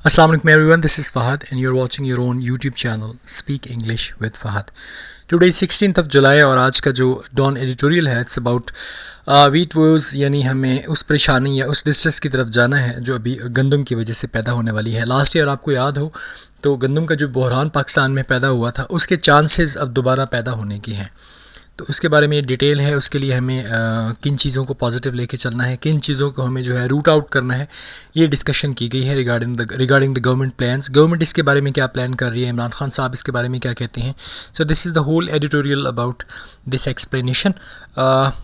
Assalamu alaikum everyone, this is Fahad and you're watching your own YouTube channel Speak English with Fahad. Today is 16th of July और आज का जो don editorial है it's about wheat was, यानी हमें उस परेशानी या उस डिस्ट्रेस की तरफ जाना है जो अभी गंदम की वजह से पैदा होने वाली है। लास्ट ईयर आपको याद हो तो गंदम का जो बहरान पाकिस्तान में पैदा हुआ था उसके चांसेस अब दोबारा पैदा होने की हैं। तो उसके बारे में ये डिटेल है। उसके लिए हमें किन चीज़ों को पॉजिटिव लेके चलना है, किन चीज़ों को हमें जो है रूट आउट करना है, ये डिस्कशन की गई है regarding the government plans. Government इसके बारे में क्या प्लान कर रही है, इमरान खान साहब इसके बारे में क्या कहते हैं। So this is the whole editorial about this explanation.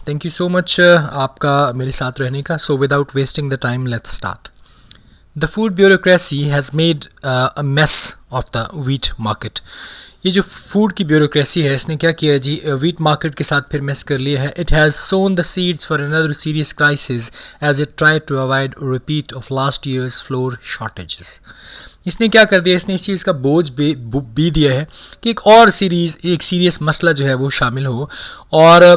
Thank you so much आपका मेरे साथ रहने का। So without wasting the time let's start. The food bureaucracy has made a mess of the wheat market. ये जो food की bureaucracy है इसने क्या किया जी, वीट मार्केट के साथ फिर मेस कर लिया है। It has sown the seeds for another serious crisis as it try to avoid repeat of last years flour shortages. इसने क्या कर दिया, इसने इस चीज़ का बोझ बी दिया है कि एक सीरियस मसला जो है वो शामिल हो और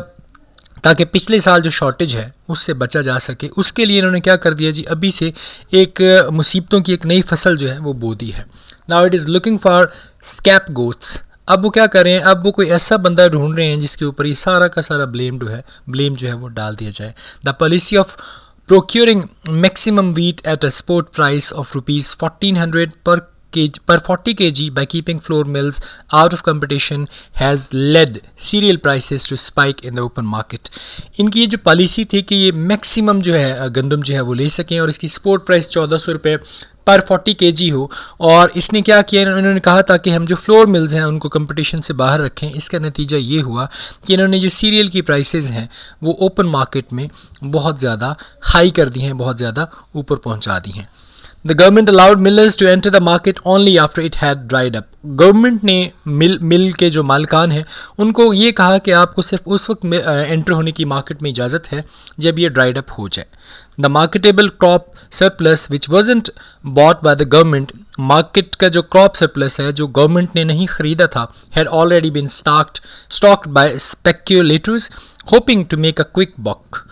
ताकि पिछले साल जो शॉर्टेज है उससे बचा जा सके। उसके लिए इन्होंने क्या कर दिया जी, अभी से एक मुसीबतों की एक नई फसल जो है वो बो दी है। Now it is looking for scapegoats. अब वो क्या कर रहे हैं, अब वो कोई ऐसा बंदा ढूंढ रहे हैं जिसके ऊपर ये सारा का सारा ब्लेम जो है वो डाल दिया जाए। The policy of procuring maximum wheat at a spot price of rupees 1400 per 40 kg by keeping flour mills out of competition has led cereal prices to spike in the open market। इनकी ये जो policy थी कि ये maximum जो है गंदम जो है वो ले सकें और इसकी स्पोर्ट प्राइस 1400 रुपये पर 40 kg हो। और इसने क्या किया, इन्होंने कहा था कि हम जो फ्लोर मिल्स हैं उनको कंपटीशन से बाहर रखें। इसका नतीजा ये हुआ कि इन्होंने जो सीरियल की प्राइसेस हैं वो ओपन मार्केट में बहुत ज़्यादा हाई कर दी हैं, बहुत ज़्यादा ऊपर पहुंचा दी हैं। The government allowed millers to enter the market only after it had dried up। Government ने मिल के जो मालिकान हैं उनको ये कहा कि आपको सिर्फ उस वक्त एंटर होने की मार्केट में इजाज़त है जब ये ड्राइड अप हो जाए। The marketable crop surplus which wasn't bought by the government. Market का जो क्रॉप सरप्लस है जो गवर्नमेंट ने नहीं ख़रीदा था had already been stocked by speculators hoping to make a quick buck.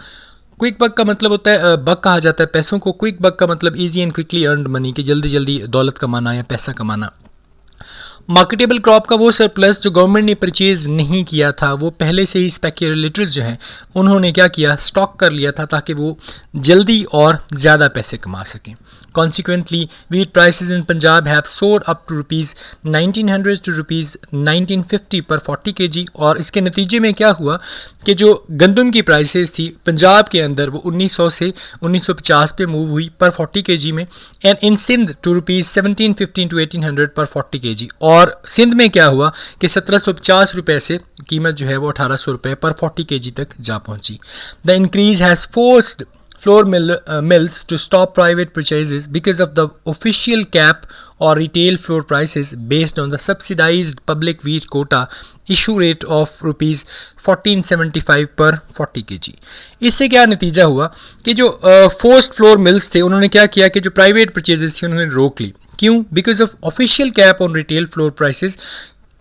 Quick buck का मतलब होता है, बक कहा जाता है पैसों को। क्विक बक का मतलब easy and quickly earned money, कि जल्दी जल्दी दौलत कमाना या पैसा कमाना। मार्केटेबल क्रॉप का वो सरप्लस जो गवर्नमेंट ने परचेज़ नहीं किया था वो पहले से ही स्पेक्यूलेटर्स जो हैं उन्होंने क्या किया, स्टॉक कर लिया था ताकि वो जल्दी और ज़्यादा पैसे कमा सकें। Consequently, wheat prices in Punjab have soared up to rupees 1900 to rupees 1950 per 40 kg। और इसके नतीजे में क्या हुआ कि जो गंदम की प्राइसेस थी पंजाब के अंदर वो 1900 से 1950 पे मूव हुई पर 40 kg में, and in Sindh to rupees 1715 to 1800 पर 40 kg। और सिंध में क्या हुआ कि 1750 रुपये से कीमत जो है वो 1800 रुपये पर 40 kg तक जा पहुंची। The increase has forced flour mills to stop private purchases because of the official cap or retail flour prices based on the subsidized public wheat quota issue rate of rupees 1475 per 40 kg। इससे क्या नतीजा हुआ कि जो forced flour mills थे उन्होंने क्या किया कि जो प्राइवेट परचेजेस थी उन्होंने रोक ली। क्यों? Because of official cap on retail floor prices.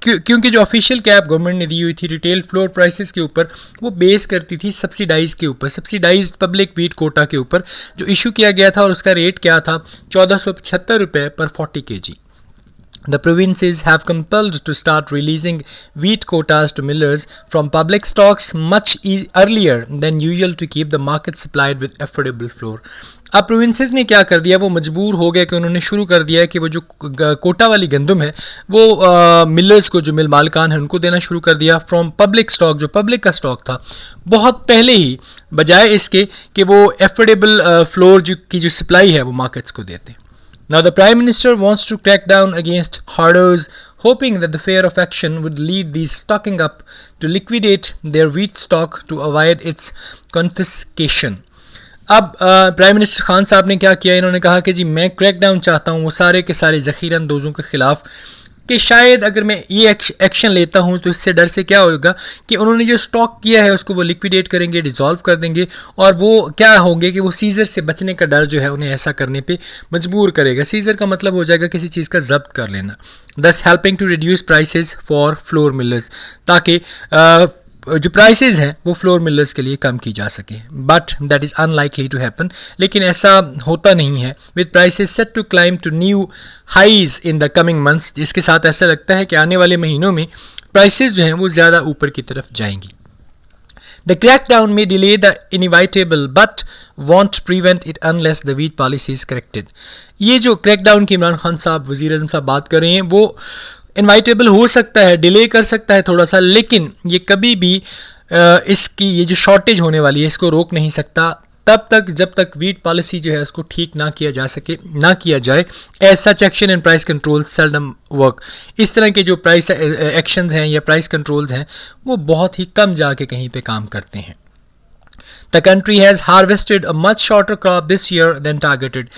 क्योंकि जो ऑफिशियल कैप गवर्नमेंट ने दी हुई थी रिटेल फ्लोर प्राइसेस के ऊपर वो बेस करती थी सब्सिडाइज के ऊपर, सब्सिडाइज्ड पब्लिक वीट कोटा के ऊपर जो इशू किया गया था। और उसका रेट क्या था, 1475 रुपये पर 40 kg। The provinces have compelled to start releasing wheat quotas to millers from public stocks much earlier than usual to keep the market supplied with affordable flour। अब प्रोविंसेस ने क्या कर दिया, वो मजबूर हो गए कि उन्होंने शुरू कर दिया है कि वो जो कोटा वाली गंदम है वो मिलर्स को, जो मिल मालिकान है उनको देना शुरू कर दिया फ्रॉम पब्लिक स्टॉक, जो पब्लिक का स्टॉक था बहुत पहले ही, बजाय इसके कि वो एफोर्डेबल फ्लोर की जो सप्लाई है वो मार्केट्स को देते। Now the Prime Minister wants to crack down against hoarders, hoping that the fear of action would lead these stocking up to liquidate their wheat stock to avoid its confiscation। अब prime minister Khan साहब ने क्या किया, इन्होंने कहा कि जी मैं crack down चाहता हूँ वो सारे के सारे ज़ख़ीरा अंदोज़ों के ख़िलाफ़, कि शायद अगर मैं ये एक्शन लेता हूँ तो इससे डर से क्या होगा कि उन्होंने जो स्टॉक किया है उसको वो लिक्विडेट करेंगे, डिज़ोल्व कर देंगे, और वो क्या होंगे कि वो सीज़र से बचने का डर जो है उन्हें ऐसा करने पे मजबूर करेगा। सीज़र का मतलब हो जाएगा किसी चीज़ का जब्त कर लेना। Thus helping to reduce prices for flour millers, ताकि जो प्राइसेस हैं वो फ्लोर मिलर्स के लिए कम की जा सके, but that is unlikely to happen. लेकिन ऐसा होता नहीं है। With prices set to climb to new highs in the coming months, इसके साथ ऐसा लगता है कि आने वाले महीनों में प्राइसेस जो हैं वो ज़्यादा ऊपर की तरफ जाएंगी। The crackdown may delay the inevitable but won't prevent it unless the wheat policy is corrected. ये जो क्रैकडाउन की इमरान खान साहब वज़ीर आज़म साहब बात कर रहे हैं वो इनवाइटेबल हो सकता है, डिले कर सकता है थोड़ा सा, लेकिन ये कभी भी इसकी ये जो शॉर्टेज होने वाली है इसको रोक नहीं सकता तब तक जब तक वीट पॉलिसी जो है उसको ठीक ना किया जा सके, ना किया जाए। As such action and price control seldom work. इस तरह के जो प्राइस एक्शंस हैं या प्राइस कंट्रोल्स हैं वो बहुत ही कम जाके कहीं पे काम करते हैं। The country has harvested a much shorter crop this year than targeted.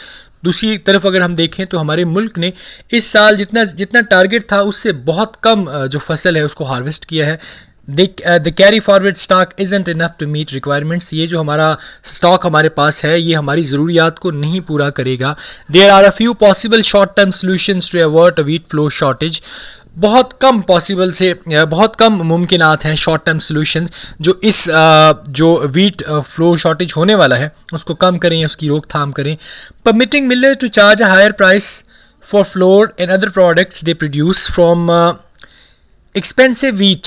दूसरी तरफ अगर हम देखें तो हमारे मुल्क ने इस साल जितना टारगेट था उससे बहुत कम जो फसल है उसको हार्वेस्ट किया है। The carry forward stock isn't enough to meet requirements. ये जो हमारा स्टॉक हमारे पास है ये हमारी ज़रूरियात को नहीं पूरा करेगा। There are a few possible short term solutions to avoid a wheat flour shortage. बहुत कम मुमकिनात हैं शॉर्ट टर्म सोल्यूशंस जो इस जो वीट फ्लोर शॉर्टेज होने वाला है उसको कम करें, उसकी रोकथाम करें। Permitting miller to charge a higher price for flour and other products they produce from expensive wheat.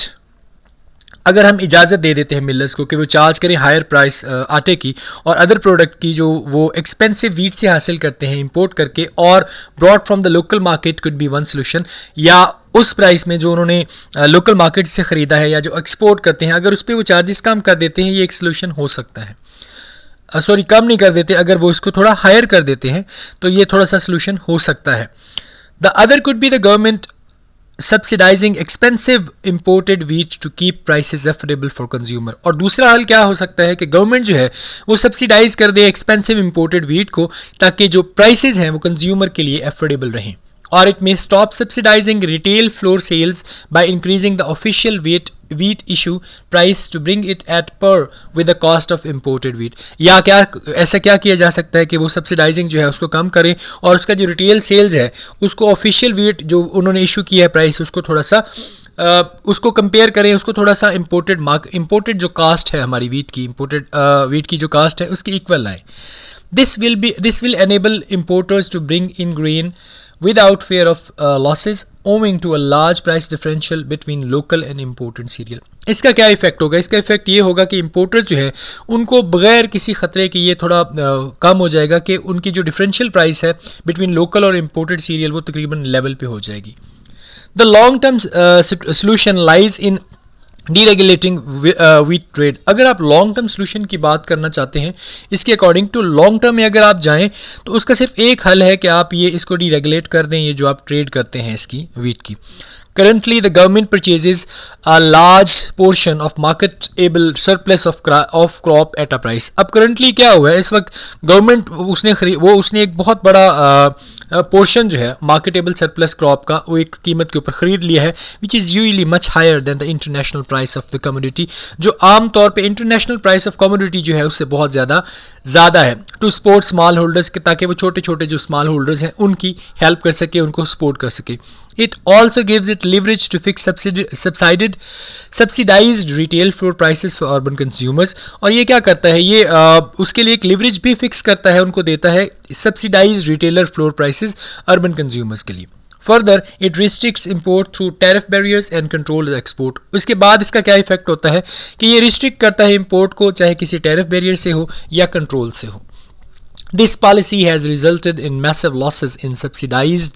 अगर हम इजाज़त दे देते हैं मिलर्स को कि वो चार्ज करें हायर प्राइस आटे की और अदर प्रोडक्ट की जो वो एक्सपेंसिव वीट से हासिल करते हैं इंपोर्ट करके, और broad from the local market could be one solution, या उस प्राइस में जो उन्होंने लोकल मार्केट से ख़रीदा है या जो एक्सपोर्ट करते हैं अगर उस पर वो चार्जेस कम कर देते हैं, ये एक सोल्यूशन हो सकता है। सॉरी, कम नहीं कर देते, अगर वो इसको थोड़ा हायर कर देते हैं तो ये थोड़ा सा सोल्यूशन हो सकता है। The other could be the government subsidizing expensive imported wheat to keep prices affordable for consumer। और दूसरा हल क्या हो सकता है कि गवर्नमेंट जो है वो सब्सिडाइज कर दे एक्सपेंसिव इंपोर्टेड वीट को ताकि जो प्राइसेस हैं वो कंज्यूमर के लिए अफोर्डेबल रहें। और it may stop subsidising retail flour sales by increasing the official wheat issue price to bring it at par with the cost of imported wheat। या ऐसा क्या किया जा सकता है कि वो सब्सिडाइजिंग जो है उसको कम करें और उसका जो रिटेल सेल्स है उसको ऑफिशियल वीट जो उन्होंने इशू किया है प्राइस उसको थोड़ा सा उसको कंपेयर करें, उसको थोड़ा सा इंपोर्टेड जो कास्ट है हमारी वीट की, इंपोर्टेड वीट की जो कास्ट है उसकी इक्वल लाएँ। This will enable importers to bring in grain without fear of losses owing to a large price differential between local and imported cereal। इसका क्या इफेक्ट होगा? इसका इफेक्ट ये होगा कि इंपोर्टर्स जो है उनको बगैर किसी खतरे के ये थोड़ा कम हो जाएगा कि उनकी जो डिफरेंशियल प्राइस है बिटवीन लोकल और इंपोर्टेड सीरियल वो तकरीबन लेवल पे हो जाएगी। The long term solution lies in deregulating wheat trade. अगर आप लॉन्ग टर्म सोल्यूशन की बात करना चाहते हैं इसके अकॉर्डिंग टू लॉन्ग टर्म में अगर आप जाएं तो उसका सिर्फ एक हल है कि आप ये इसको डीरेगुलेट कर दें, ये जो आप ट्रेड करते हैं इसकी वीट की। Currently, the government purchases a large portion of marketable surplus of crop at a price। अब currently क्या हुआ है इस वक्त गवर्नमेंट उसने एक बहुत बड़ा पोर्शन जो है मार्केटेबल सरप्लस क्रॉप का वो एक कीमत के ऊपर ख़रीद लिया है which is usually much higher than the international price of the commodity. जो आम तौर पे इंटरनेशनल प्राइस ऑफ कमोडिटी जो है उससे बहुत ज़्यादा है। टू सपोर्ट स्मॉल होल्डर्स के ताकि वो छोटे छोटे जो स्मॉल होल्डर्स हैं उनकी हेल्प कर सके, उनको सपोर्ट कर सके। It also gives it leverage to fix subsidized retail floor prices for urban consumers। और ये क्या करता है, ये उसके लिए एक leverage भी फिक्स करता है, उनको देता है subsidized retailer floor prices urban consumers के लिए। Further, it restricts import through tariff barriers and controls export। उसके बाद इसका क्या इफेक्ट होता है कि ये रिस्ट्रिक्ट करता है इंपोर्ट को, चाहे किसी टैरिफ बैरियर से हो या कंट्रोल से हो। This policy has resulted in massive losses in subsidies,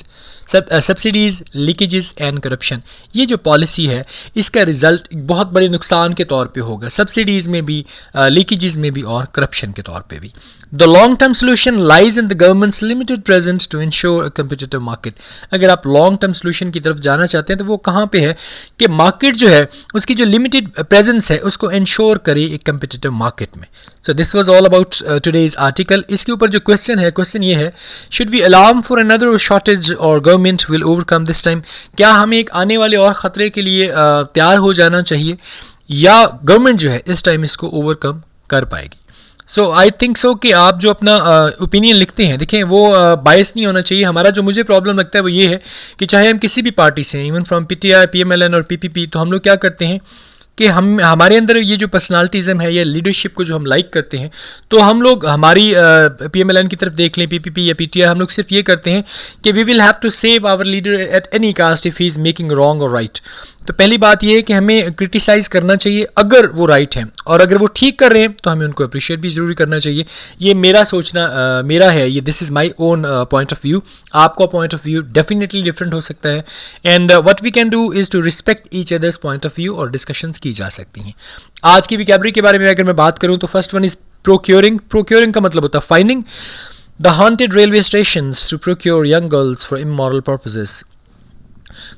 leakages and corruption। ये जो पॉलिसी है इसका रिजल्ट बहुत बड़े नुकसान के तौर पे होगा, सब्सिडीज़ में भी, लीकेजेस में भी और करप्शन के तौर पे भी। The long-term solution lies in the government's limited presence to ensure a competitive market। अगर आप लॉन्ग टर्म सोल्यूशन की तरफ जाना चाहते हैं तो वो कहाँ पे है कि मार्केट जो है उसकी जो लिमिटेड प्रेजेंस है उसको इंश्योर करे एक competitive मार्केट में। So this was all about today's article। इसके ऊपर जो क्वेश्चन ये है, should we alarm for another shortage or government will overcome this time। क्या हमें एक आने वाले और ख़तरे के लिए तैयार हो जाना चाहिए या गवर्नमेंट जो है इस टाइम इसको ओवरकम कर पाएगी। सो आई थिंक सो कि आप जो अपना ओपिनियन लिखते हैं, देखें वो बायस नहीं होना चाहिए। हमारा जो मुझे प्रॉब्लम लगता है वो ये है कि चाहे हम किसी भी पार्टी से हैं, इवन फ्रॉम PTI, PMLN और PPP, तो हम लोग क्या करते हैं कि हम हमारे अंदर ये जो पर्सनालिटीज़म है या लीडरशिप को जो हम लाइक करते हैं, तो हम लोग हमारी PMLN की तरफ देख लें, PPP या PTI, हम लोग सिर्फ ये करते हैं कि we will have to save our leader at any cost if he is making wrong और राइट। तो पहली बात ये है कि हमें क्रिटिसाइज़ करना चाहिए अगर वो राइट हैं, और अगर वो ठीक कर रहे हैं तो हमें उनको अप्रिशिएट भी ज़रूरी करना चाहिए। ये मेरा सोचना मेरा है, ये this is my own point of view. आपका point of view definitely different हो सकता है, and what we can do is to respect each other's point of view, और डिस्कशंस की जा सकती हैं। आज की वोकैबुलरी के बारे में अगर मैं बात करूँ तो first one is procuring. Procuring का मतलब होता है finding the haunted railway stations to procure young girls for immoral purposes.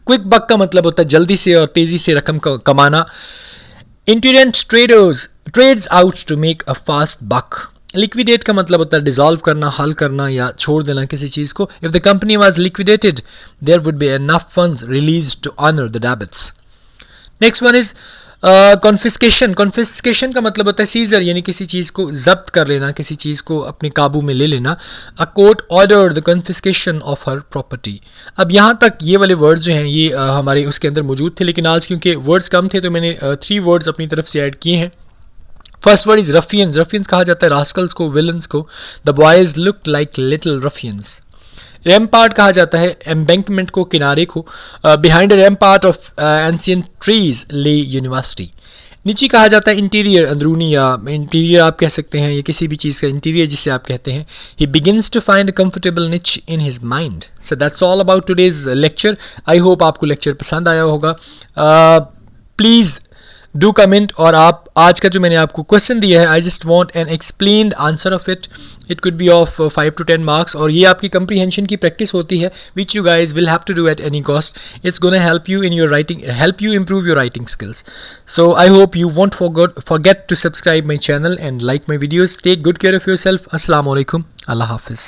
Quick buck का मतलब होता है जल्दी से और तेज़ी से रकम कमाना। Intelligent traders trades out to make a fast buck. Liquidate का मतलब होता है डिसॉल्व करना, हल करना या छोड़ देना किसी चीज़ को। If the company was liquidated there would be enough funds release to honour the debits. Next one is confiscation. Confiscation का मतलब होता है सीजर, यानी किसी चीज़ को जब्त कर लेना, किसी चीज़ को अपने काबू में ले लेना। A court order the confiscation of her property. अब यहाँ तक ये वाले वर्ड्स जो हैं ये हमारे उसके अंदर मौजूद थे, लेकिन आज क्योंकि वर्ड्स कम थे तो मैंने 3 वर्ड्स अपनी तरफ से ऐड किए हैं। First word is ruffians. Ruffians कहा जाता है रास्कल्स को, विलन्स को। The boys look like little ruffians. Rampart कहा जाता है एम्बैंकमेंट को, किनारे को। Behind rampart of ancient trees lay university. नीचे कहा जाता है इंटीरियर, अंदरूनी, या इंटीरियर आप कह सकते हैं, या किसी भी चीज़ का इंटीरियर जिसे आप कहते हैं। He begins to find a comfortable niche in his mind. So that's all about today's lecture. I hope आपको लेक्चर पसंद आया होगा। प्लीज़ डू कमेंट, और आप आज का जो मैंने आपको क्वेश्चन दिया है, I just want an explained answer of it. It could be of 5 to 10 marks, और ये आपकी कंप्रीहेंशन की प्रैक्टिस होती है which you guys will have to do at any cost. It's gonna help you in your writing, help you improve your writing skills. So I hope you won't forget to subscribe my channel and like my videos. Take good care of yourself. Assalamu alaikum. Allah Hafiz.